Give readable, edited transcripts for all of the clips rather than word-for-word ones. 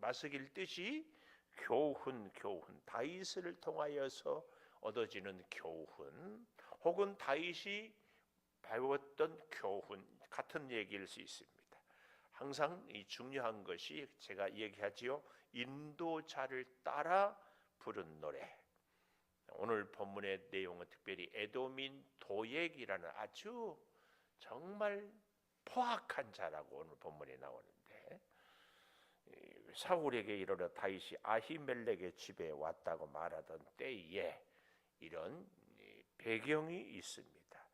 다스릴 뜻이 교훈, 다윗을 통하여서 얻어지는 교훈, 혹은 다윗이 배웠던 교훈 같은 얘기일 수 있습니다. 항상 이 중요한 것이 제가 얘기하지요. 인도자를 따라 부른 노래. 오늘 본문의 내용은 특별히 에돔인 도액이라는 아주 정말 포악한 자라고 오늘 본문에 나오는데, 사울에게 이르러 다윗이 아히멜렉의 집에 왔다고 말하던 때에 이런 배경이 있습니다.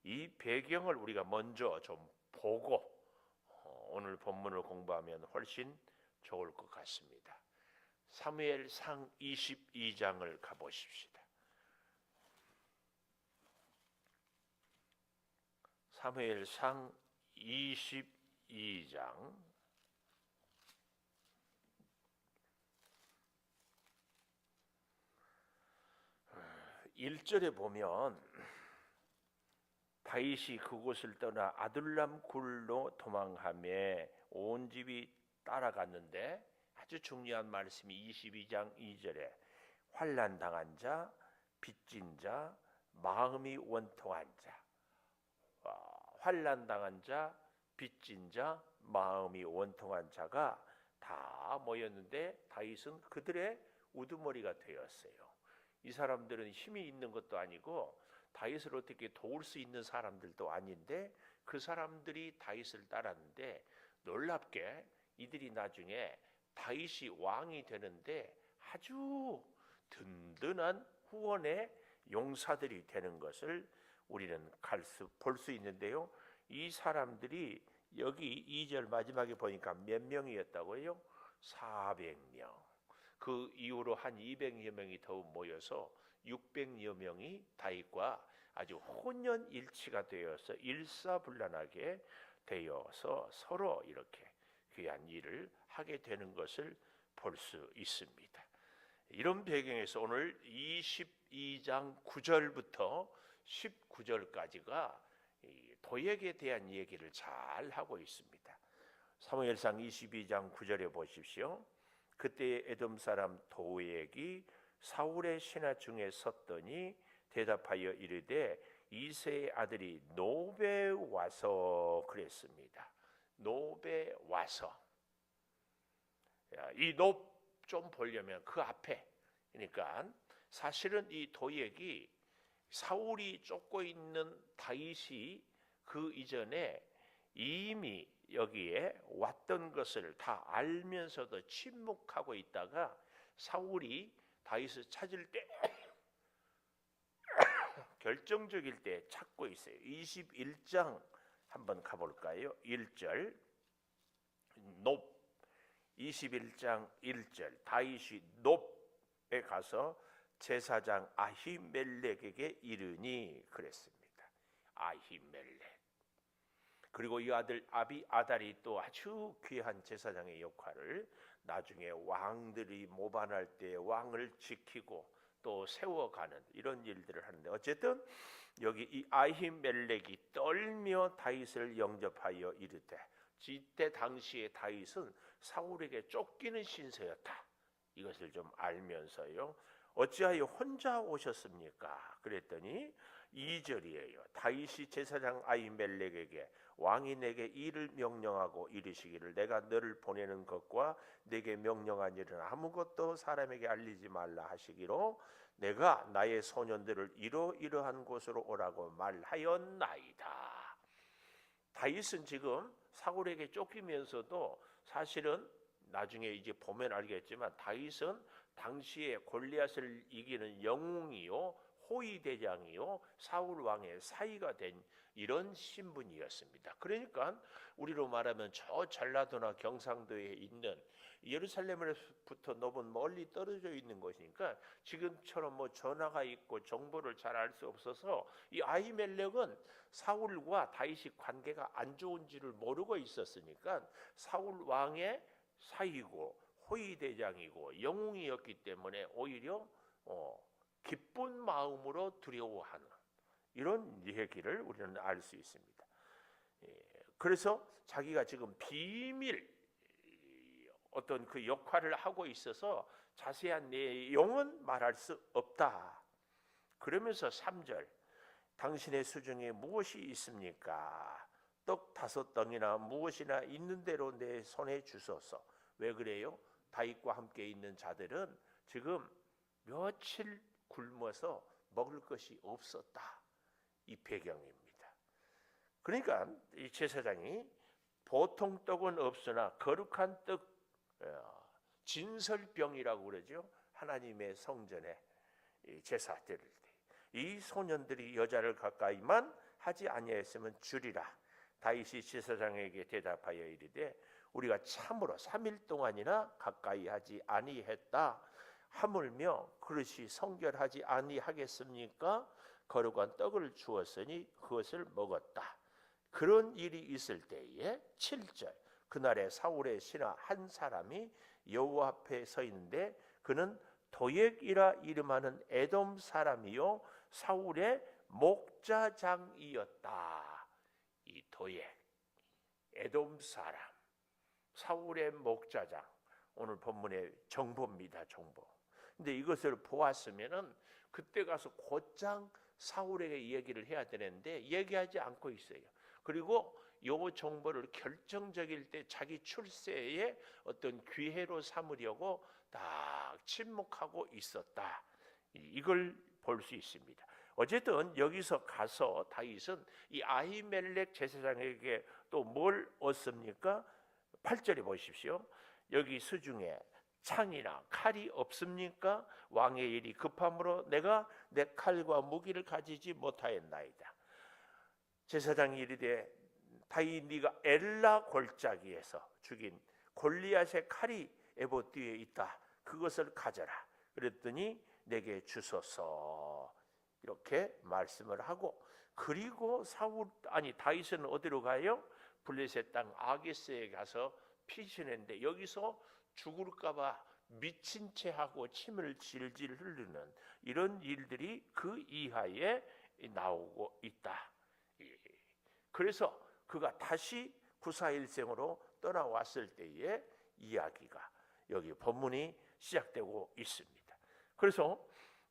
이 배경을 우리가 먼저 좀 보고 오늘 본문을 공부하면 훨씬 좋을 것 같습니다. 사무엘상 22장을 가보십시다. 사무엘상 22장 1절에 보면 다윗이 그곳을 떠나 아둘람 굴로 도망하며 온 집이 따라갔는데, 아주 중요한 말씀이 22장 2절에 환난 당한 자, 빚진 자, 마음이 원통한 자, 환난 당한 자, 빚진 자, 마음이 원통한 자가 다 모였는데 다윗은 그들의 우두머리가 되었어요. 이 사람들은 힘이 있는 것도 아니고 다윗을 어떻게 도울 수 있는 사람들도 아닌데 그 사람들이 다윗을 따랐는데, 놀랍게 이들이 나중에 다윗이 왕이 되는데 아주 든든한 후원의 용사들이 되는 것을 우리는 볼 수 있는데요. 이 사람들이 여기 2절 마지막에 보니까 몇 명이었다고요? 400명. 그 이후로 한 200여 명이 더 모여서 600여 명이 다윗과 아주 혼연일치가 되어서 일사불란하게 되어서 서로 이렇게 귀한 일을 하게 되는 것을 볼 수 있습니다. 이런 배경에서 오늘 22장 9절부터 19절까지가 도액에 대한 얘기를 잘 하고 있습니다. 사무엘상 22장 9절에 보십시오. 그때 에돔 사람 도액이 사울의 신하 중에 섰더니 대답하여 이르되 이새의 아들이 노베 와서 그랬습니다. 노베 와서. 이 노 좀 보려면 그 앞에, 그러니까 사실은 이 도액이 사울이 쫓고 있는 다윗이 그 이전에 이미 여기에 왔던 것을 다 알면서도 침묵하고 있다가 사울이 다윗을 찾을 때 결정적일 때 찾고 있어요. 21장 한번 가볼까요? 1절 높 21장 1절 다윗이 높에 가서 제사장 아히멜렉에게 이르니 그랬습니다. 아히멜렉. 그리고 이 아들 아비아달이 또 아주 귀한 제사장의 역할을 나중에 왕들이 모반할 때 왕을 지키고 또 세워가는 이런 일들을 하는데, 어쨌든 여기 이 아히멜렉이 떨며 다윗을 영접하여 이르되, 이때 당시에 다윗은 사울에게 쫓기는 신세였다. 이것을 좀 알면서요, 어찌하여 혼자 오셨습니까? 그랬더니 2절이에요. 다윗이 제사장 아히멜렉에게 왕이 내게 일을 명령하고 이르시기를 내가 너를 보내는 것과 내게 명령한 일은 아무것도 사람에게 알리지 말라 하시기로 내가 나의 소년들을 이러이러한 곳으로 오라고 말하였나이다. 다윗은 지금 사울에게 쫓기면서도 사실은 나중에 이제 보면 알겠지만 다윗은 당시에 골리앗을 이기는 영웅이요 호위대장이요 사울 왕의 사위가 된 이런 신분이었습니다. 그러니까 우리로 말하면 저 전라도나 경상도에 있는 예루살렘으로부터 너무 멀리 떨어져 있는 것이니까 지금처럼 뭐 전화가 있고 정보를 잘 알 수 없어서 이 아히멜렉은 사울과 다윗이 관계가 안 좋은지를 모르고 있었으니까 사울 왕의 사위고 호위대장이고 영웅이었기 때문에 오히려 기쁜 마음으로 두려워하는 이런 얘기를 우리는 알 수 있습니다. 그래서 자기가 지금 비밀 어떤 그 역할을 하고 있어서 자세한 내용은 말할 수 없다. 그러면서 3절 당신의 수중에 무엇이 있습니까? 떡 5덩이나 무엇이나 있는 대로 내 손에 주소서. 왜 그래요? 다윗과 함께 있는 자들은 지금 며칠 굶어서 먹을 것이 없었다. 이 배경입니다. 그러니까 이 제사장이 보통 떡은 없으나 거룩한 떡, 진설병이라고 그러죠. 하나님의 성전에 제사 드릴 때 이 소년들이 여자를 가까이만 하지 아니하였으면 주리라. 다윗이 제사장에게 대답하여 이르되 우리가 참으로 3일 동안이나 가까이 하지 아니했다. 하물며 그릇이 성결하지 아니하겠습니까? 거룩한 떡을 주었으니 그것을 먹었다. 그런 일이 있을 때에 7절 그날에 사울의 신하 한 사람이 여호와 앞에 서 있는데 그는 도액이라 이름하는 에돔 사람이요 사울의 목자장이었다. 이 도액, 에돔 사람, 사울의 목자장. 오늘 본문의 정보입니다. 정보. 근데 이것을 보았으면은 그때 가서 곧장 사울에게 얘기를 해야 되는데 얘기하지 않고 있어요. 그리고 요 정보를 결정적일 때 자기 출세의 어떤 기회로 삼으려고 딱 침묵하고 있었다. 이걸 볼 수 있습니다. 어쨌든 여기서 가서 다윗은 이 아히멜렉 제사장에게 또 뭘 얻습니까? 8절에 보십시오. 여기 수중에 창이나 칼이 없습니까? 왕의 일이 급함으로 내가 내 칼과 무기를 가지지 못하였나이다. 제사장이 이르되 다윗 네가 엘라 골짜기에서 죽인 골리앗의 칼이 에봇 뒤에 있다. 그것을 가져라. 그랬더니 내게 주소서. 이렇게 말씀을 하고 그리고 다윗은 어디로 가요? 블레셋 땅 아게스에 가서 피신했는데 여기서 죽을까봐 미친 채 하고 침을 질질 흐르는 이런 일들이 그 이하에 나오고 있다. 그래서 그가 다시 구사일생으로 떠나왔을 때의 이야기가 여기 본문이 시작되고 있습니다. 그래서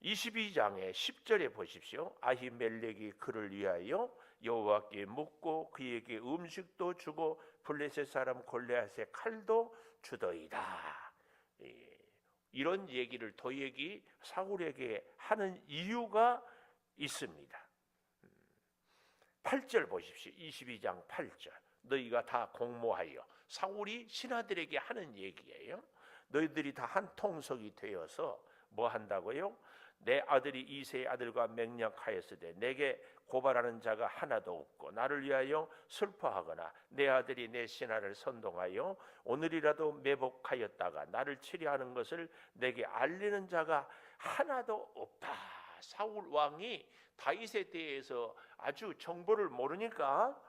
22장의 10절에 보십시오. 아히멜렉이 그를 위하여 여호와께 묻고 그에게 음식도 주고 블레셋 사람 골리앗의 칼도 주더이다. 이런 얘기를 도액이 사울에게 하는 이유가 있습니다. 8절 보십시오. 22장 8절. 너희가 다 공모하여 사울이 신하들에게 하는 얘기예요. 너희들이 다 한 통속이 되어서 뭐 한다고요? 내 아들이 이새의 아들과 맹약하였으되 내게 고발하는 자가 하나도 없고 나를 위하여 슬퍼하거나 내 아들이 내 신하를 선동하여 오늘이라도 매복하였다가 나를 치려하는 것을 내게 알리는 자가 하나도 없다. 사울 왕이 다윗에 대해서 아주 정보를 모르니까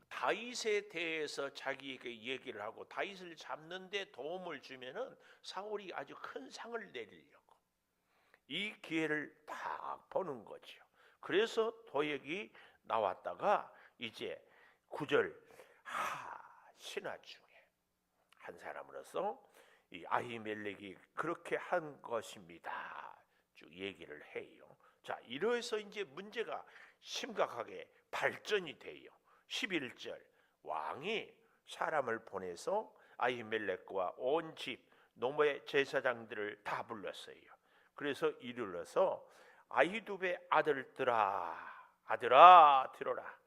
다윗에 대해서 자기에게 얘기를 하고 다윗을 잡는 데 도움을 주면은 사울이 아주 큰 상을 내리려고 이 기회를 딱 보는 거죠. 그래서 도액이 나왔다가 이제 9절 신하 중에 한 사람으로서 이 아히멜렉이 그렇게 한 것입니다. 쭉 얘기를 해요. 자, 이래서 이제 문제가 심각하게 발전이 돼요. 11절 왕이 사람을 보내서 아히멜렉과 온 집 노모의 제사장들을 다 불렀어요. 그래서 이르러서 아히두베 아들아 들어라.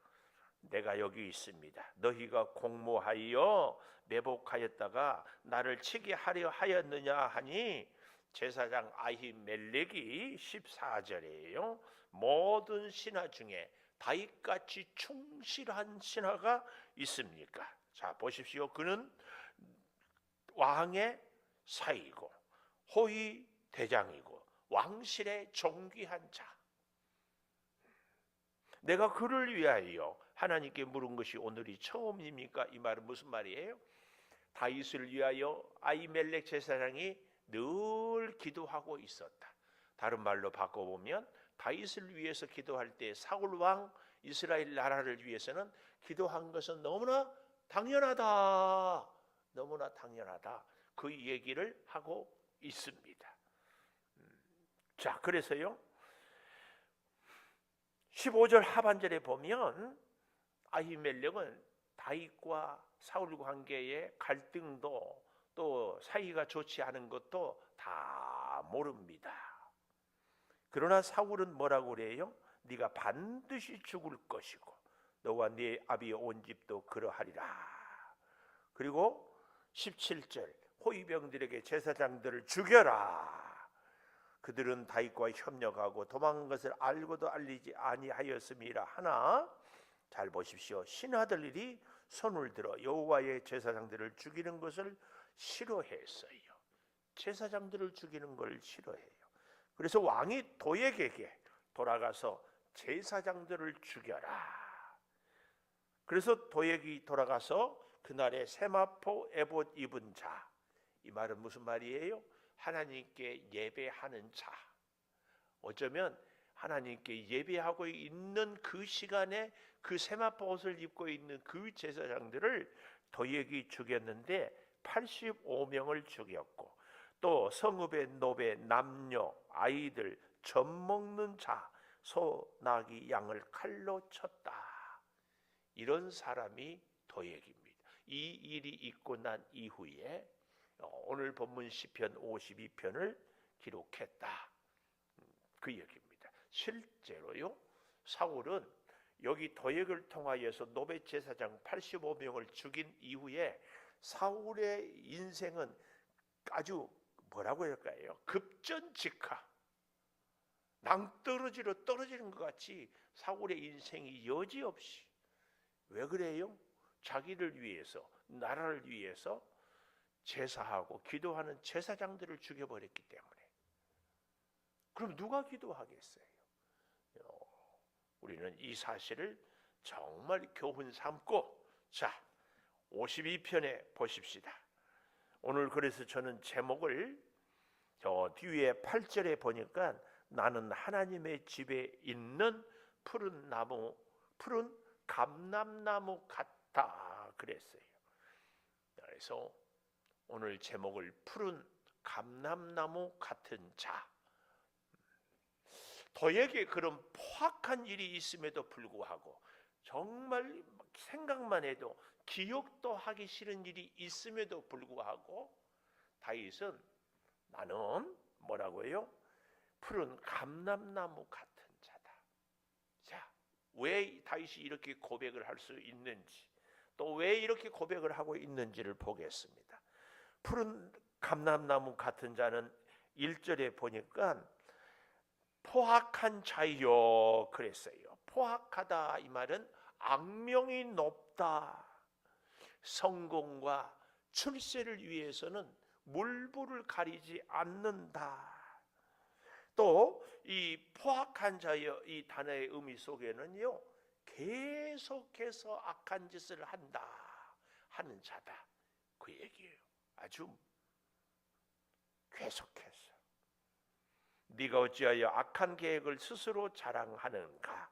내가 여기 있습니다. 너희가 공모하여 매복하였다가 나를 치게 하려 하였느냐 하니 제사장 아히멜렉이 14절이에요. 모든 신하 중에 다윗같이 충실한 신하가 있습니까? 자, 보십시오. 그는 왕의 사이고 호위 대장이고 왕실의 존귀한 자. 내가 그를 위하여 하나님께 물은 것이 오늘이 처음입니까? 이 말은 무슨 말이에요? 다윗을 위하여 아히멜렉 제사장이 늘 기도하고 있었다. 다른 말로 바꿔보면 다윗을 위해서 기도할 때 사울 왕 이스라엘 나라를 위해서는 기도한 것은 너무나 당연하다. 너무나 당연하다. 그 얘기를 하고 있습니다. 자, 그래서요 15절 하반절에 보면 아히멜렉은 다윗과 사울 관계의 갈등도 또 사이가 좋지 않은 것도 다 모릅니다. 그러나 사울은 뭐라고 그래요? 네가 반드시 죽을 것이고 너와 네 아비 온 집도 그러하리라. 그리고 17절 호위병들에게 제사장들을 죽여라. 그들은 다윗과 협력하고 도망한 것을 알고도 알리지 아니하였음이라 하나, 잘 보십시오. 신하들이 손을 들어 여호와의 제사장들을 죽이는 것을 싫어했어요. 제사장들을 죽이는 걸 싫어해요. 그래서 왕이 도액에게 돌아가서 제사장들을 죽여라. 그래서 도액이 돌아가서 그날에 세마포 에봇 입은 자, 이 말은 무슨 말이에요? 하나님께 예배하는 자. 어쩌면 하나님께 예배하고 있는 그 시간에 그 세마포 옷을 입고 있는 그 제사장들을 도액이 죽였는데 85명을 죽였고, 또 성읍의 노배, 남녀, 아이들, 젖 먹는 자, 소, 나귀, 양을 칼로 쳤다. 이런 사람이 도액입니다. 이 일이 있고 난 이후에 오늘 본문 시편 52편을 기록했다. 그 얘기입니다. 실제로요 사울은 여기 도액을 통하여서 노베 제사장 85명을 죽인 이후에 사울의 인생은 아주 뭐라고 할까요? 급전직하, 낭떠러지로 떨어지는 것 같이 사울의 인생이 여지없이, 왜 그래요? 자기를 위해서, 나라를 위해서 제사하고 기도하는 제사장들을 죽여버렸기 때문에. 그럼 누가 기도하겠어요? 우리는 이 사실을 정말 교훈 삼고, 자 52편에 보십시다. 오늘 그래서 저는 제목을 저 뒤에 8절에 보니까 나는 하나님의 집에 있는 푸른 나무, 푸른 감람나무 같다 그랬어요. 그래서 오늘 제목을 푸른 감람나무 같은 자. 도에게 그런 포악한 일이 있음에도 불구하고, 정말 생각만 해도 기억도 하기 싫은 일이 있음에도 불구하고 다윗은 나는 뭐라고요? 푸른 감람나무 같은 자다. 자, 왜 다윗이 이렇게 고백을 할 수 있는지, 또 왜 이렇게 고백을 하고 있는지를 보겠습니다. 푸른 감람나무 같은 자는 1절에 보니까 포악한 자요 그랬어요. 포악하다 이 말은 악명이 높다. 성공과 출세를 위해서는 물불을 가리지 않는다. 또 이 포악한 자여 이 단어의 의미 속에는요 계속해서 악한 짓을 한다 하는 자다 그 얘기예요. 아주 계속해서. 네가 어찌하여 악한 계획을 스스로 자랑하는가?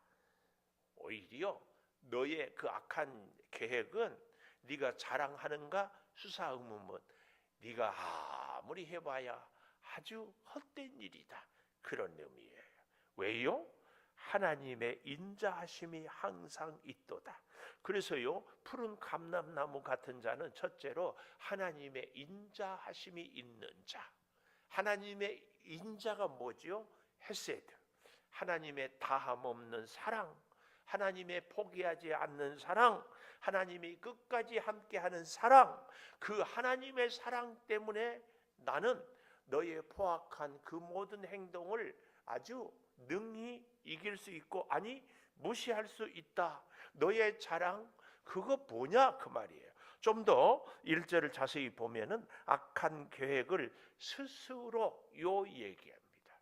오히려 너의 그 악한 계획은 네가 자랑하는가? 수사의문문. 네가 아무리 해봐야 아주 헛된 일이다. 그런 의미예요. 왜요? 하나님의 인자하심이 항상 있도다. 그래서요 푸른 감람나무 같은 자는 첫째로 하나님의 인자하심이 있는 자. 하나님의 인자가 뭐죠? 헤세드, 하나님의 다함 없는 사랑, 하나님의 포기하지 않는 사랑, 하나님이 끝까지 함께하는 사랑. 그 하나님의 사랑 때문에 나는 너의 포악한 그 모든 행동을 아주 능히 이길 수 있고, 아니 무시할 수 있다. 너의 자랑 그거 뭐냐 그 말이에요. 좀 더 1절을 자세히 보면은 악한 계획을 스스로 요 얘기합니다.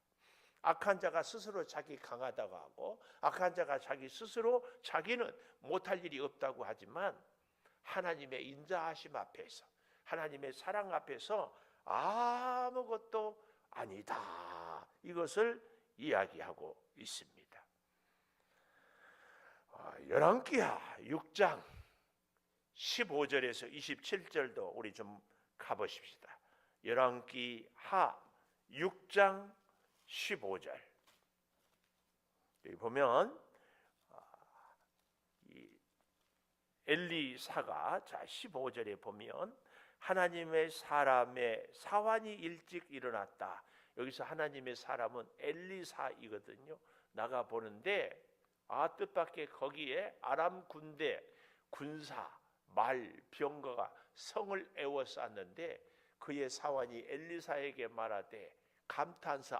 악한 자가 스스로 자기 강하다고 하고, 악한 자가 자기 스스로 자기는 못할 일이 없다고 하지만 하나님의 인자하심 앞에서, 하나님의 사랑 앞에서 아무것도 아니다. 이것을 이야기하고 있습니다. 열왕기하 6장 15절에서 27절도 우리 좀 가보십시다. 열왕기 하 6장 15절. 여기 보면 이 엘리사가 15절에 보면 하나님의 사람의 사환이 일찍 일어났다. 여기서 하나님의 사람은 엘리사이거든요. 나가 보는데 뜻밖의 거기에 아람 군대 군사 말 병거가 성을 에워쌌는데 그의 사환이 엘리사에게 말하되 감탄사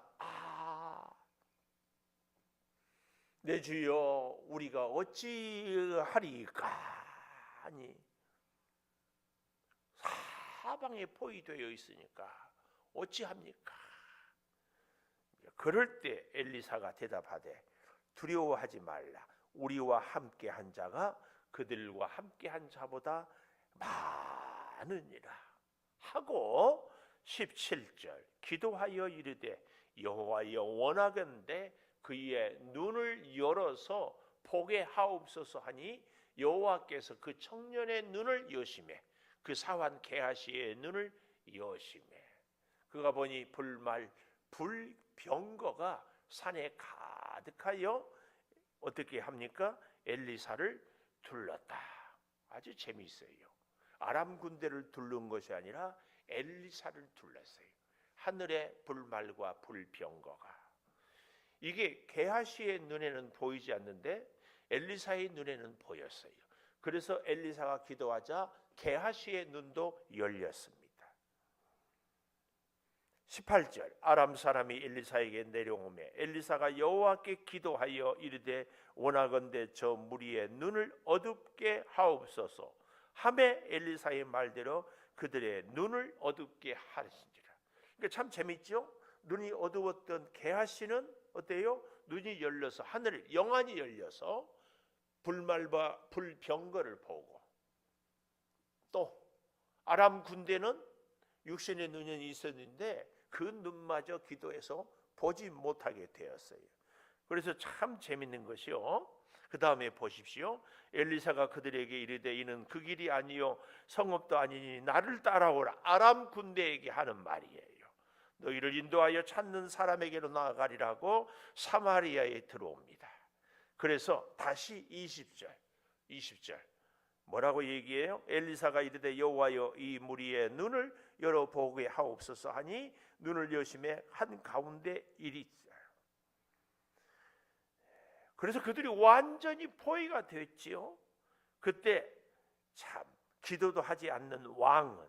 내 주여 우리가 어찌하리까 하니 사방에 포위되어 있으니까 어찌합니까? 그럴 때 엘리사가 대답하되 두려워하지 말라. 우리와 함께 한 자가 그들과 함께 한 자보다 많으니라 하고 17절 기도하여 이르되 여호와여 원하건대 그의 눈을 열어서 보게 하옵소서 하니 여호와께서 그 청년의 눈을 여시매 그 사환 게하시의 눈을 여시매 그가 보니 불병거가 산에 가득하여 어떻게 합니까? 엘리사를 둘렀다. 아주 재미있어요. 아람 군대를 둘른 것이 아니라 엘리사를 둘렀어요. 하늘의 불말과 불병거가. 이게 게하시의 눈에는 보이지 않는데 엘리사의 눈에는 보였어요. 그래서 엘리사가 기도하자 게하시의 눈도 열렸습니다. 18절 아람 사람이 엘리사에게 내려오매 엘리사가 여호와께 기도하여 이르되 원하건대 저 무리의 눈을 어둡게 하옵소서 하매 엘리사의 말대로 그들의 눈을 어둡게 하시니라. 그러니까 참 재밌죠? 눈이 어두웠던 게하시는 어때요? 눈이 열려서 하늘을 영안이 열려서 불말과 불병거를 보고 또 아람 군대는 육신의 눈이 있었는데 그 눈마저 기도해서 보지 못하게 되었어요. 그래서 참 재밌는 것이요. 그 다음에 보십시오. 엘리사가 그들에게 이르되 이는 그 길이 아니요 성읍도 아니니 나를 따라오라. 아람 군대에게 하는 말이에요. 너희를 인도하여 찾는 사람에게로 나아가리라고 사마리아에 들어옵니다. 그래서 다시 20절 뭐라고 얘기해요? 엘리사가 이르되 여호와여 이 무리의 눈을 열어보게 하옵소서 하니 눈을 여심해 한가운데 일이 있어요. 그래서 그들이 완전히 포위가 됐지요. 그때 참 기도도 하지 않는 왕은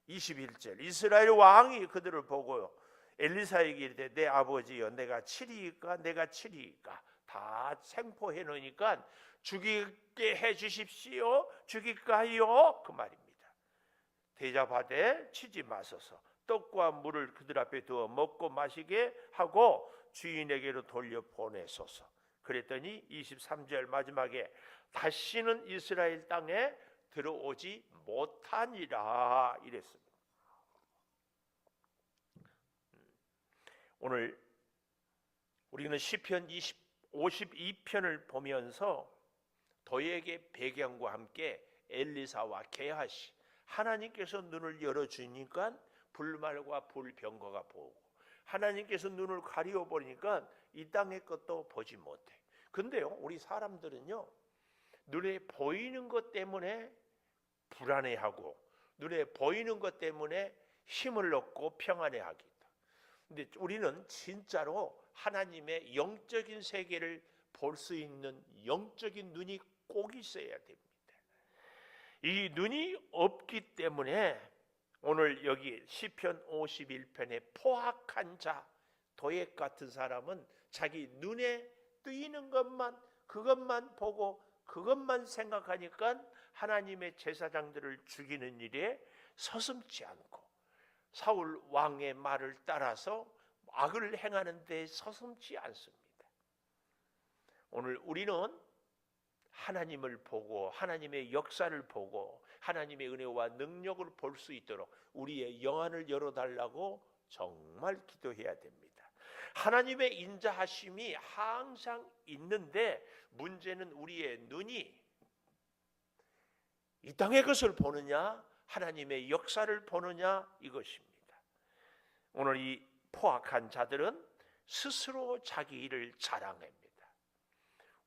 21절 이스라엘 왕이 그들을 보고 엘리사에게 이르되 내 아버지여 내가 치리이까 다 생포해 놓으니까 죽이게 해 주십시오. 죽일까요? 그 말입니다. 대답하되 치지 마소서 떡과 물을 그들 앞에 두어 먹고 마시게 하고 주인에게로 돌려 보내소서. 그랬더니 23절 마지막에 다시는 이스라엘 땅에 들어오지 못하니라 이랬습니다. 오늘 우리는 시편 52편을 보면서 도액의 배경과 함께 엘리사와 게하시 하나님께서 눈을 열어주니까 불말과 불병거가 보고 하나님께서 눈을 가리워버리니까 이 땅의 것도 보지 못해. 근데요 우리 사람들은요 눈에 보이는 것 때문에 불안해하고 눈에 보이는 것 때문에 힘을 얻고 평안해하기다. 근데 우리는 진짜로 하나님의 영적인 세계를 볼 수 있는 영적인 눈이 꼭 있어야 됩니다. 이 눈이 없기 때문에 오늘 여기 시편 51편에 포악한 자 도액 같은 사람은 자기 눈에 뜨이는 것만 그것만 보고 그것만 생각하니까 하나님의 제사장들을 죽이는 일에 서슴지 않고 사울 왕의 말을 따라서 악을 행하는 데 서슴지 않습니다. 오늘 우리는 하나님을 보고 하나님의 역사를 보고 하나님의 은혜와 능력을 볼 수 있도록 우리의 영안을 열어달라고 정말 기도해야 됩니다. 하나님의 인자하심이 항상 있는데 문제는 우리의 눈이 이 땅의 것을 보느냐 하나님의 역사를 보느냐 이것입니다. 오늘 이 포악한 자들은 스스로 자기 일을 자랑합니다.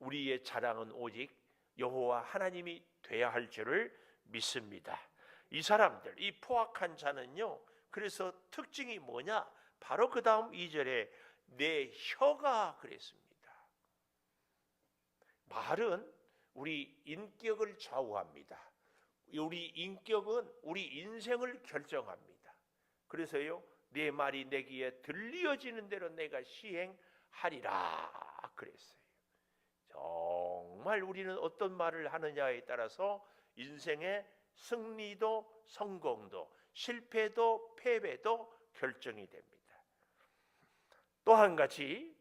우리의 자랑은 오직 여호와 하나님이 돼야 할 줄을 믿습니다. 이 사람들, 이 포악한 자는요, 그래서 특징이 뭐냐? 바로 그 다음 2절에 내 혀가 그랬습니다. 말은 우리 인격을 좌우합니다. 우리 인격은 우리 인생을 결정합니다. 그래서요, 내 말이 내 귀에 들려지는 대로 내가 시행하리라 그랬어요. 정말 우리는 어떤 말을 하느냐에 따라서 인생의 승리도 성공도 실패도 패배도 결정이 됩니다. 또 한 가지,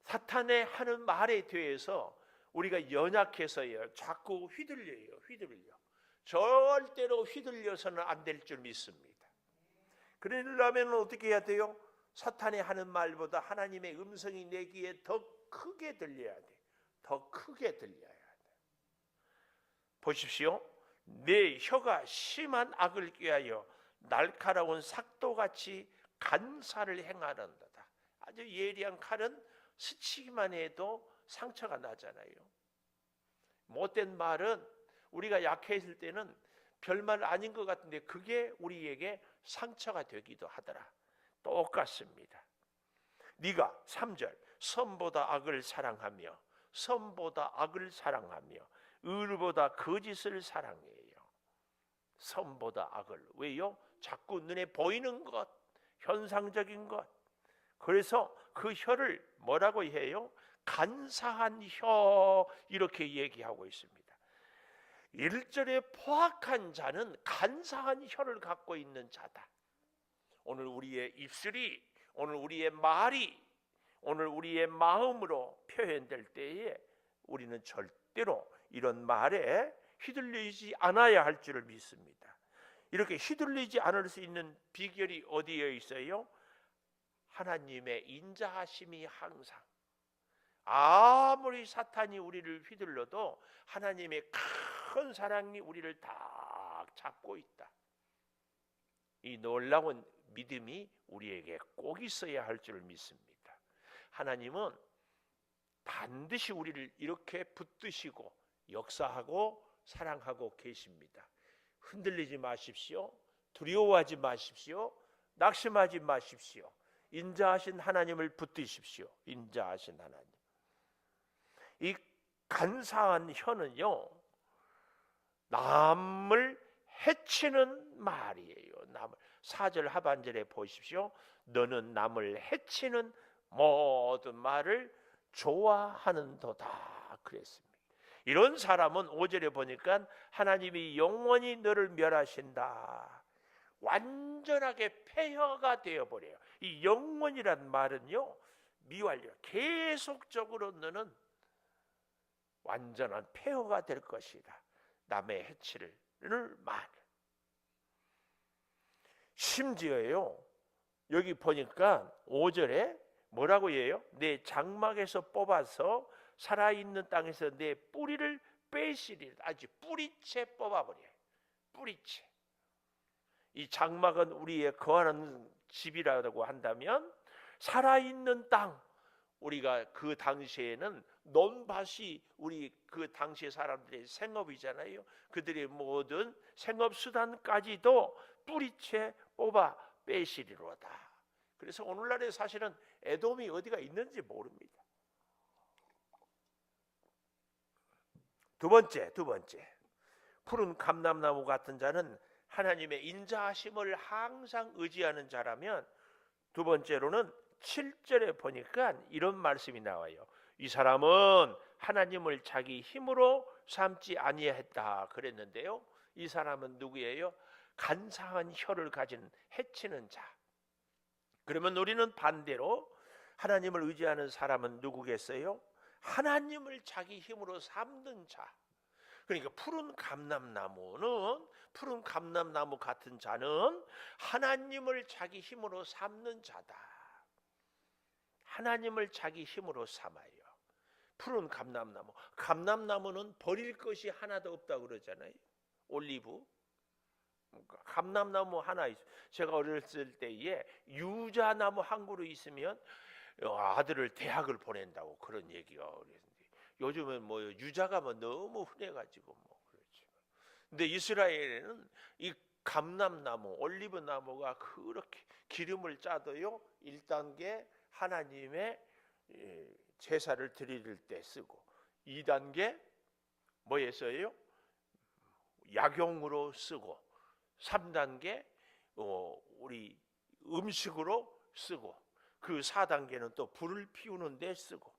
사탄의 하는 말에 대해서 우리가 연약해서요 자꾸 휘둘려요. 절대로 휘둘려서는 안 될 줄 믿습니다. 그러려면 어떻게 해야 돼요? 사탄이 하는 말보다 하나님의 음성이 내 귀에 더 크게 들려야 돼. 더 크게 들려야 돼. 보십시오. 내 혀가 심한 악을 꾀하여 날카로운 삭도같이 간사를 행하는도다. 아주 예리한 칼은 스치기만 해도 상처가 나잖아요. 못된 말은 우리가 약해질 때는 별말 아닌 것 같은데 그게 우리에게 상처가 되기도 하더라. 똑같습니다. 네가 3절 선보다 악을 사랑하며 의로보다 거짓을 사랑해요. 선보다 악을. 왜요? 자꾸 눈에 보이는 것, 현상적인 것. 그래서 그 혀를 뭐라고 해요? 간사한 혀, 이렇게 얘기하고 있습니다. 1절에 포악한 자는 간사한 혀를 갖고 있는 자다. 오늘 우리의 입술이, 오늘 우리의 말이, 오늘 우리의 마음으로 표현될 때에 우리는 절대로 이런 말에 휘둘리지 않아야 할 줄을 믿습니다. 이렇게 휘둘리지 않을 수 있는 비결이 어디에 있어요? 하나님의 인자하심이 항상, 아무리 사탄이 우리를 휘둘러도 하나님의 큰 사랑이 우리를 딱 잡고 있다. 이 놀라운 믿음이 우리에게 꼭 있어야 할 줄 믿습니다. 하나님은 반드시 우리를 이렇게 붙드시고 역사하고 사랑하고 계십니다. 흔들리지 마십시오. 두려워하지 마십시오. 낙심하지 마십시오. 인자하신 하나님을 붙드십시오. 인자하신 하나님. 이 간사한 혀는요, 남을 해치는 말이에요. 4절 하반절에 보십시오. 너는 남을 해치는 모든 말을 좋아하는도다 그랬습니다. 이런 사람은 5절에 보니까 하나님이 영원히 너를 멸하신다. 완전하게 폐허가 되어버려요. 이 영원이란 말은요, 미완료, 계속적으로 너는 완전한 폐허가 될 것이다. 남의 해치를 말. 심지어요, 여기 보니까 5절에 뭐라고 해요? 내 장막에서 뽑아서 살아있는 땅에서 내 뿌리를 빼시리라. 아주 뿌리채 뽑아버려요. 뿌리채. 이 장막은 우리의 거하는 집이라고 한다면 살아있는 땅, 우리가 그 당시에는 논밭이 우리 그 당시 사람들의 생업이잖아요. 그들의 모든 생업 수단까지도 뿌리채 뽑아 빼시리로다. 그래서 오늘날에 사실은 에돔이 어디가 있는지 모릅니다. 두 번째, 푸른 감람나무 같은 자는 하나님의 인자하심을 항상 의지하는 자라면, 두 번째로는 7절에 보니까 이런 말씀이 나와요. 이 사람은 하나님을 자기 힘으로 삼지 아니했다 그랬는데요, 이 사람은 누구예요? 간사한 혀를 가진 해치는 자. 그러면 우리는 반대로 하나님을 의지하는 사람은 누구겠어요? 하나님을 자기 힘으로 삼는 자. 그러니까 푸른 감람나무 같은 자는 하나님을 자기 힘으로 삼는 자다. 하나님을 자기 힘으로 삼아요. 푸른 감람나무는 버릴 것이 하나도 없다고 그러잖아요. 올리브, 감람나무 하나 있어. 제가 어렸을 때에 유자나무 한 그루 있으면 아들을 대학을 보낸다고 그런 얘기가 그랬는데, 요즘은 뭐 유자가 뭐 너무 흔해가지고 뭐 그렇지. 근데 이스라엘에는 이 감람나무, 올리브 나무가 그렇게 기름을 짜도요 1단계 하나님의 제사를 드릴 때 쓰고, 2단계 뭐에 써요? 약용으로 쓰고, 3단계 우리 음식으로 쓰고, 그 4단계는 또 불을 피우는 데 쓰고,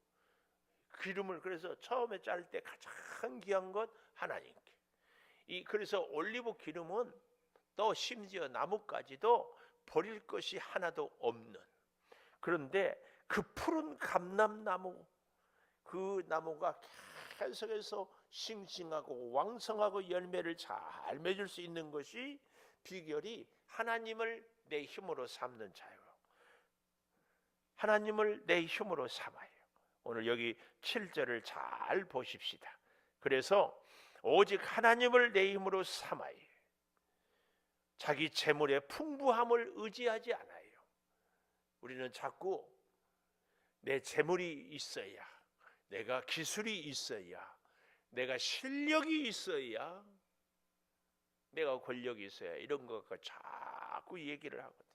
기름을 그래서 처음에 짤 때 가장 귀한 것 하나님께. 그래서 올리브 기름은 또 심지어 나무까지도 버릴 것이 하나도 없는, 그런데 그 푸른 감람나무, 그 나무가 계속해서 싱싱하고 왕성하고 열매를 잘 맺을 수 있는 것이 비결이 하나님을 내 힘으로 삼는 자예요. 하나님을 내 힘으로 삼아요. 오늘 여기 7절을 잘 보십시다. 그래서 오직 하나님을 내 힘으로 삼아요. 자기 재물의 풍부함을 의지하지 않아요. 우리는 자꾸 내 재물이 있어야, 내가 기술이 있어야, 내가 실력이 있어야, 내가 권력이 있어야, 이런 거 자꾸 얘기를 하거든.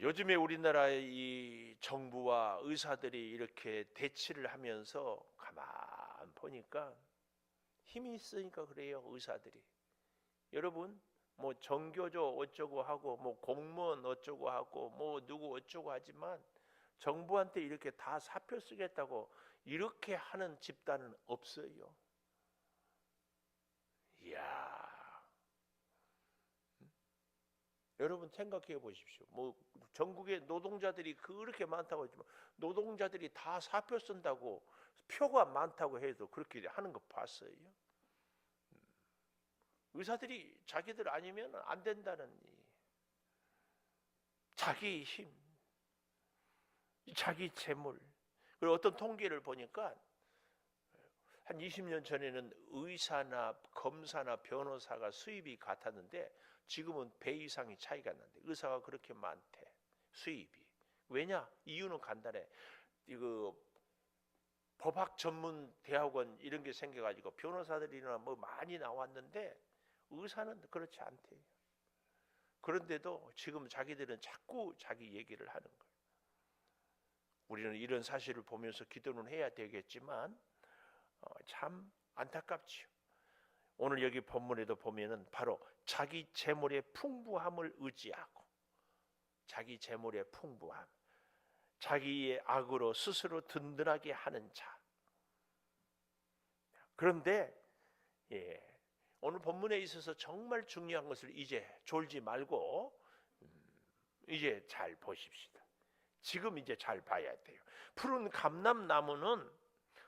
요즘에 우리나라의 이 정부와 의사들이 이렇게 대치를 하면서 가만 보니까 힘이 있으니까 그래요. 의사들이, 여러분, 뭐 정교조 어쩌고 하고, 뭐 공무원 어쩌고 하고, 뭐 누구 어쩌고 하지만 정부한테 이렇게 다 사표 쓰겠다고 이렇게 하는 집단은 없어요. 이야, 여러분 생각해 보십시오. 뭐 전국에 노동자들이 그렇게 많다고 하지만 노동자들이 다 사표 쓴다고, 표가 많다고 해도 그렇게 하는 거 봤어요? 의사들이 자기들 아니면 안 된다는 자기 힘, 자기 재물. 그리고 어떤 통계를 보니까 한 20년 전에는 의사나 검사나 변호사가 수입이 같았는데 지금은 배 이상의 차이가 난대. 의사가 그렇게 많대, 수입이. 왜냐? 이유는 간단해. 이거 법학 전문 대학원 이런 게 생겨가지고 변호사들이나 뭐 많이 나왔는데 의사는 그렇지 않대요. 그런데도 지금 자기들은 자꾸 자기 얘기를 하는 거예요. 우리는 이런 사실을 보면서 기도는 해야 되겠지만 참 안타깝지요. 오늘 여기 본문에도 보면은 바로 자기 재물의 풍부함을 의지하고, 자기 재물의 풍부함, 자기의 악으로 스스로 든든하게 하는 자. 그런데 오늘 본문에 있어서 정말 중요한 것을 이제 졸지 말고 이제 잘 보십시다. 지금 이제 잘 봐야 돼요. 푸른 감람나무는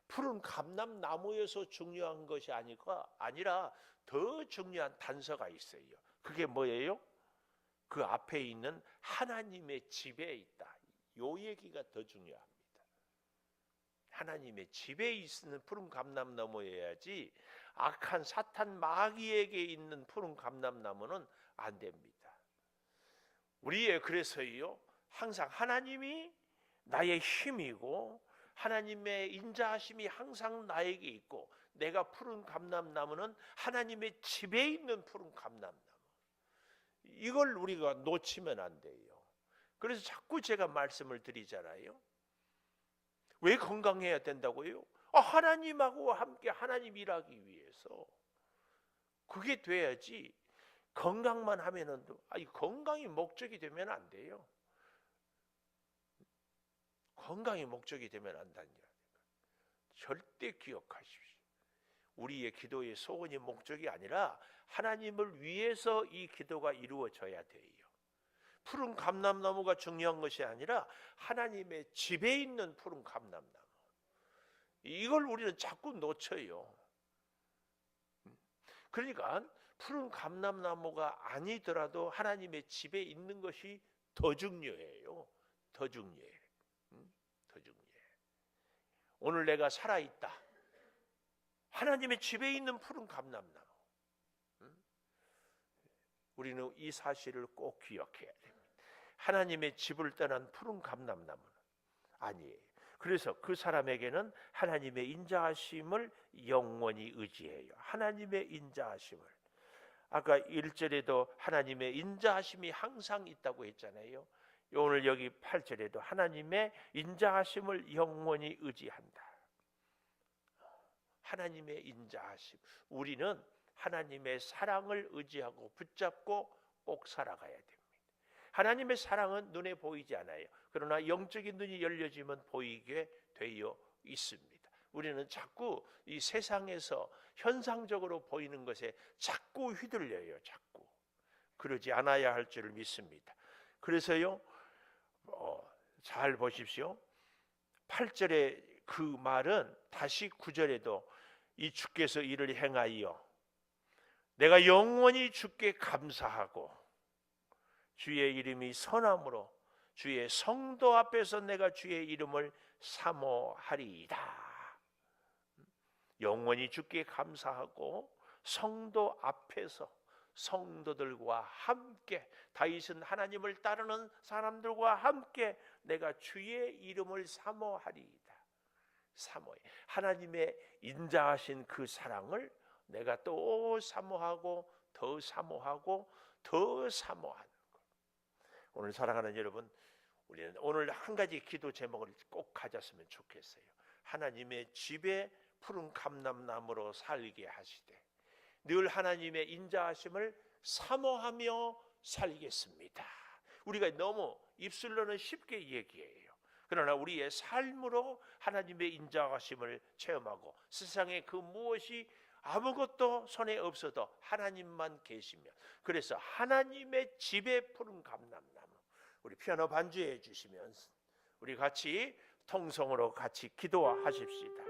푸른 감람나무여서 중요한 것이 아니라 더 중요한 단서가 있어요. 그게 뭐예요? 그 앞에 있는 하나님의 집에 있다. 요 얘기가 더 중요합니다. 하나님의 집에 있는 푸른 감람나무여야지 악한 사탄 마귀에게 있는 푸른 감람나무는 안 됩니다. 우리의 그래서요, 항상 하나님이 나의 힘이고 하나님의 인자하심이 항상 나에게 있고, 내가 푸른 감람나무는 하나님의 집에 있는 푸른 감람나무. 이걸 우리가 놓치면 안 돼요. 그래서 자꾸 제가 말씀을 드리잖아요. 왜 건강해야 된다고요? 하나님하고 함께 하나님 일하기 위해서. 그게 돼야지. 건강만 하면은 건강이 목적이 되면 안 돼요. 건강이 목적이 되면 안 된다니까. 절대 기억하십시오. 우리의 기도의 소원이 목적이 아니라 하나님을 위해서 이 기도가 이루어져야 돼요. 푸른 감람나무가 중요한 것이 아니라 하나님의 집에 있는 푸른 감람나무. 이걸 우리는 자꾸 놓쳐요. 그러니까 푸른 감람나무가 아니더라도 하나님의 집에 있는 것이 더 중요해요. 더 중요해. 더 중요해. 오늘 내가 살아있다. 하나님의 집에 있는 푸른 감람나무. 우리는 이 사실을 꼭 기억해야 됩니다. 하나님의 집을 떠난 푸른 감람나무는 아니에요. 그래서 그 사람에게는 하나님의 인자하심을 영원히 의지해요. 하나님의 인자하심을. 아까 1절에도 하나님의 인자하심이 항상 있다고 했잖아요. 오늘 여기 8절에도 하나님의 인자하심을 영원히 의지한다. 하나님의 인자하심. 우리는 하나님의 사랑을 의지하고 붙잡고 꼭 살아가야 됩니다. 하나님의 사랑은 눈에 보이지 않아요. 그러나 영적인 눈이 열려지면 보이게 되어 있습니다. 우리는 자꾸 이 세상에서 현상적으로 보이는 것에 자꾸 휘둘려요. 자꾸. 그러지 않아야 할 줄을 믿습니다. 그래서요, 잘 보십시오. 8절의 그 말은 다시 9절에도 이 주께서 이를 행하여 내가 영원히 주께 감사하고 주의 이름이 선함으로 주의 성도 앞에서 내가 주의 이름을 사모하리이다. 영원히 주께 감사하고 성도 앞에서 성도들과 함께, 다윗은 하나님을 따르는 사람들과 함께 내가 주의 이름을 사모하리이다. 사모해. 하나님의 인자하신 그 사랑을 내가 또 사모하고 더 사모하고 더 사모하는 것. 오늘 사랑하는 여러분, 우리는 오늘 한 가지 기도 제목을 꼭 가졌으면 좋겠어요. 하나님의 집에 푸른 감람나무로 살게 하시되 늘 하나님의 인자하심을 사모하며 살겠습니다. 우리가 너무 입술로는 쉽게 얘기해요. 그러나 우리의 삶으로 하나님의 인자하심을 체험하고 세상에 그 무엇이 아무것도 손에 없어도 하나님만 계시면, 그래서 하나님의 집에 푸른 감람나무, 우리 피아노 반주해 주시면 우리 같이 통성으로 같이 기도하십시다.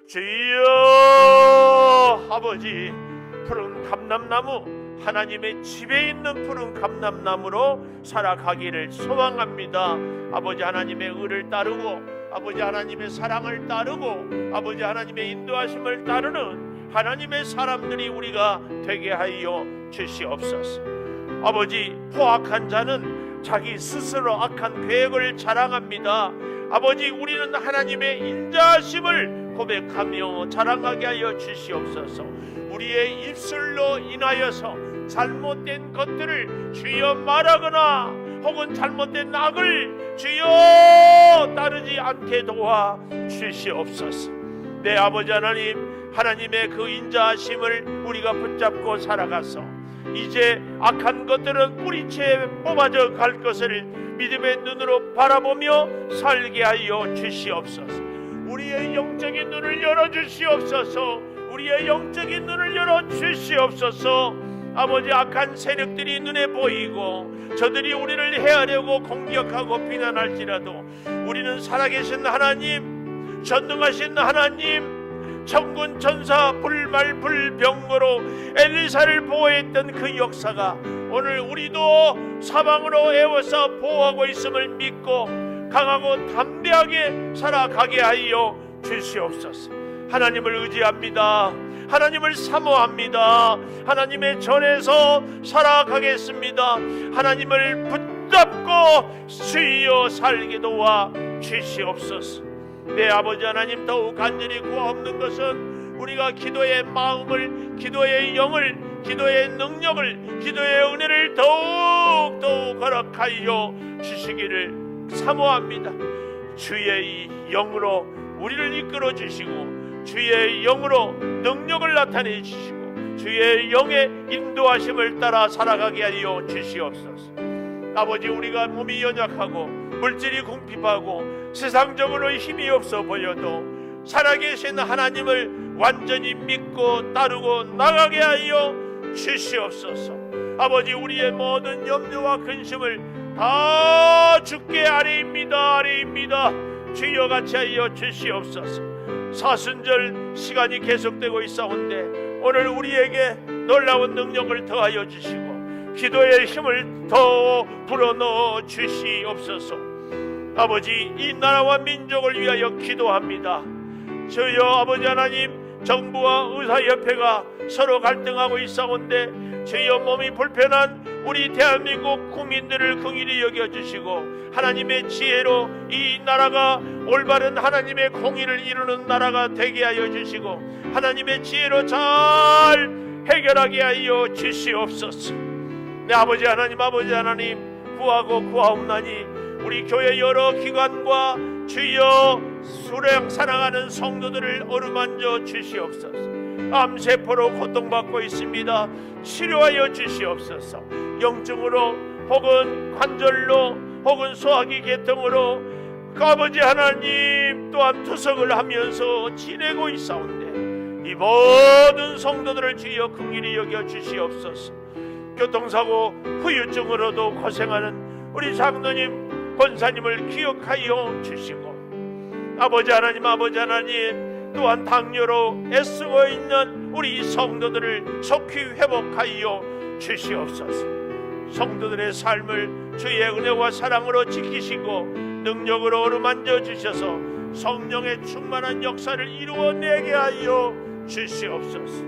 주여, 아버지, 푸른 감람나무, 하나님의 집에 있는 푸른 감람나무로 살아가기를 소망합니다. 아버지 하나님의 의를 따르고 아버지 하나님의 사랑을 따르고 아버지 하나님의 인도하심을 따르는 하나님의 사람들이 우리가 되게 하여 주시옵소서. 아버지, 포악한 자는 자기 스스로 악한 계획을 자랑합니다. 아버지, 우리는 하나님의 인자하심을 고백하며 자랑하게 하여 주시옵소서. 우리의 입술로 인하여서 잘못된 것들을 주여 말하거나 혹은 잘못된 악을 주여 따르지 않게 도와 주시옵소서. 내 아버지 하나님, 하나님의 그 인자하심을 우리가 붙잡고 살아가서 이제 악한 것들은 뿌리채 뽑아져 갈 것을 믿음의 눈으로 바라보며 살게 하여 주시옵소서. 우리의 영적인 눈을 열어주시옵소서. 우리의 영적인 눈을 열어주시옵소서. 아버지, 악한 세력들이 눈에 보이고 저들이 우리를 해하려고 공격하고 비난할지라도 우리는 살아계신 하나님, 전능하신 하나님, 천군 천사 불말불병으로 엘리사를 보호했던 그 역사가 오늘 우리도 사방으로 에워싸 보호하고 있음을 믿고 강하고 담대하게 살아가게 하여 주시옵소서. 하나님을 의지합니다. 하나님을 사모합니다. 하나님의 전에서 살아가겠습니다. 하나님을 붙잡고 주여 살게 도와 주시옵소서. 내 아버지 하나님, 더욱 간절히 구하옵는 것은 우리가 기도의 마음을, 기도의 영을, 기도의 능력을, 기도의 은혜를 더욱 허락하여 주시기를 사모합니다. 주의 영으로 우리를 이끌어 주시고 주의 영으로 능력을 나타내 주시고 주의 영의 인도하심을 따라 살아가게 하여 주시옵소서. 아버지, 우리가 몸이 연약하고 물질이 궁핍하고 세상적으로 힘이 없어 보여도 살아계신 하나님을 완전히 믿고 따르고 나가게 하여 주시옵소서. 아버지, 우리의 모든 염려와 근심을 다 주께 아뢰입니다. 주여 같이 하여 주시옵소서. 사순절 시간이 계속되고 있사온데 오늘 우리에게 놀라운 능력을 더하여 주시고 기도의 힘을 더 불어넣어 주시옵소서. 아버지, 이 나라와 민족을 위하여 기도합니다. 주여 아버지 하나님, 정부와 의사협회가 서로 갈등하고 있사온데 주여 몸이 불편한 우리 대한민국 국민들을 긍휼히 여겨주시고 하나님의 지혜로 이 나라가 올바른 하나님의 공의를 이루는 나라가 되게 하여 주시고 하나님의 지혜로 잘 해결하게 하여 주시옵소서. 내 아버지 하나님 구하고 구하옵나니 우리 교회 여러 기관과 주여 수령 사랑하는 성도들을 어루만져 주시옵소서. 암세포로 고통받고 있습니다. 치료하여 주시옵소서. 영증으로 혹은 관절로 혹은 소화기 계통으로 아버지 하나님 또한 투석을 하면서 지내고 있사온데 이 모든 성도들을 주여 긍휼히 여겨 주시옵소서. 교통사고 후유증으로도 고생하는 우리 장로님 권사님을 기억하여 주시고 아버지 하나님 또한 당뇨로 애쓰고 있는 우리 성도들을 속히 회복하여 주시옵소서. 성도들의 삶을 주의 은혜와 사랑으로 지키시고 능력으로 어루만져 주셔서 성령의 충만한 역사를 이루어내게 하여 주시옵소서.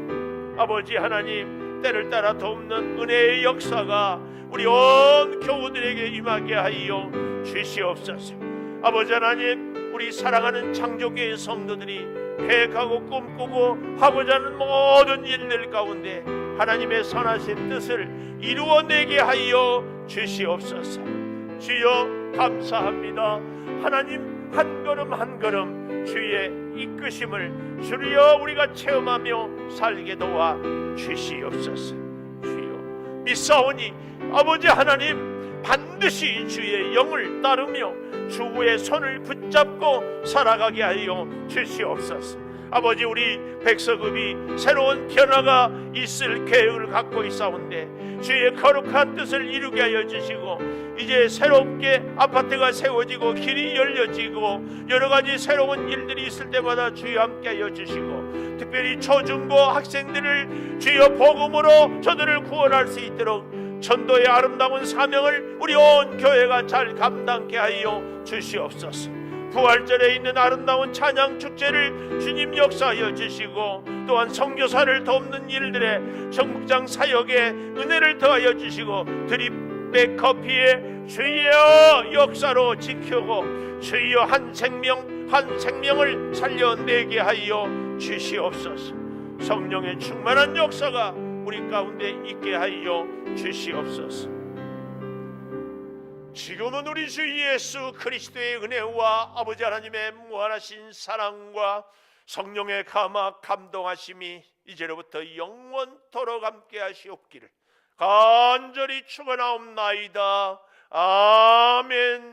아버지 하나님 때를 따라 돕는 은혜의 역사가 우리 온 교우들에게 임하게 하여 주시옵소서. 아버지 하나님 우리 사랑하는 창조교회 성도들이 계획하고 꿈꾸고 하고자 하는 모든 일들 가운데 하나님의 선하신 뜻을 이루어내게 하여 주시옵소서. 주여 감사합니다. 하나님 한 걸음 한 걸음 주의 이끄심을 주여 우리가 체험하며 살게 도와 주시옵소서. 주여 믿사오니 아버지 하나님 반드시 주의 영을 따르며 주의 손을 붙잡고 살아가게 하여 주시옵소서. 아버지 우리 백서급이 새로운 변화가 있을 계획을 갖고 있사온데 주의 거룩한 뜻을 이루게 하여 주시고 이제 새롭게 아파트가 세워지고 길이 열려지고 여러가지 새로운 일들이 있을 때마다 주여 함께 하여 주시고 특별히 초중고 학생들을 주여 복음으로 저들을 구원할 수 있도록 전도의 아름다운 사명을 우리 온 교회가 잘 감당케 하여 주시옵소서. 부활절에 있는 아름다운 찬양 축제를 주님 역사하여 주시고 또한 선교사를 돕는 일들에 전국장 사역에 은혜를 더하여 주시고 드립백 커피의 주여 역사로 지키고 주여 한 생명을 살려내게 하여 주시옵소서. 성령의 충만한 역사가 우리 가운데 있게 하여 주시옵소서. 지금은 우리 주 예수 그리스도의 은혜와 아버지 하나님의 무한하신 사랑과 성령의 감화 감동하심이 이제로부터 영원토록 함께 하시옵기를 간절히 축원하옵나이다. 아멘.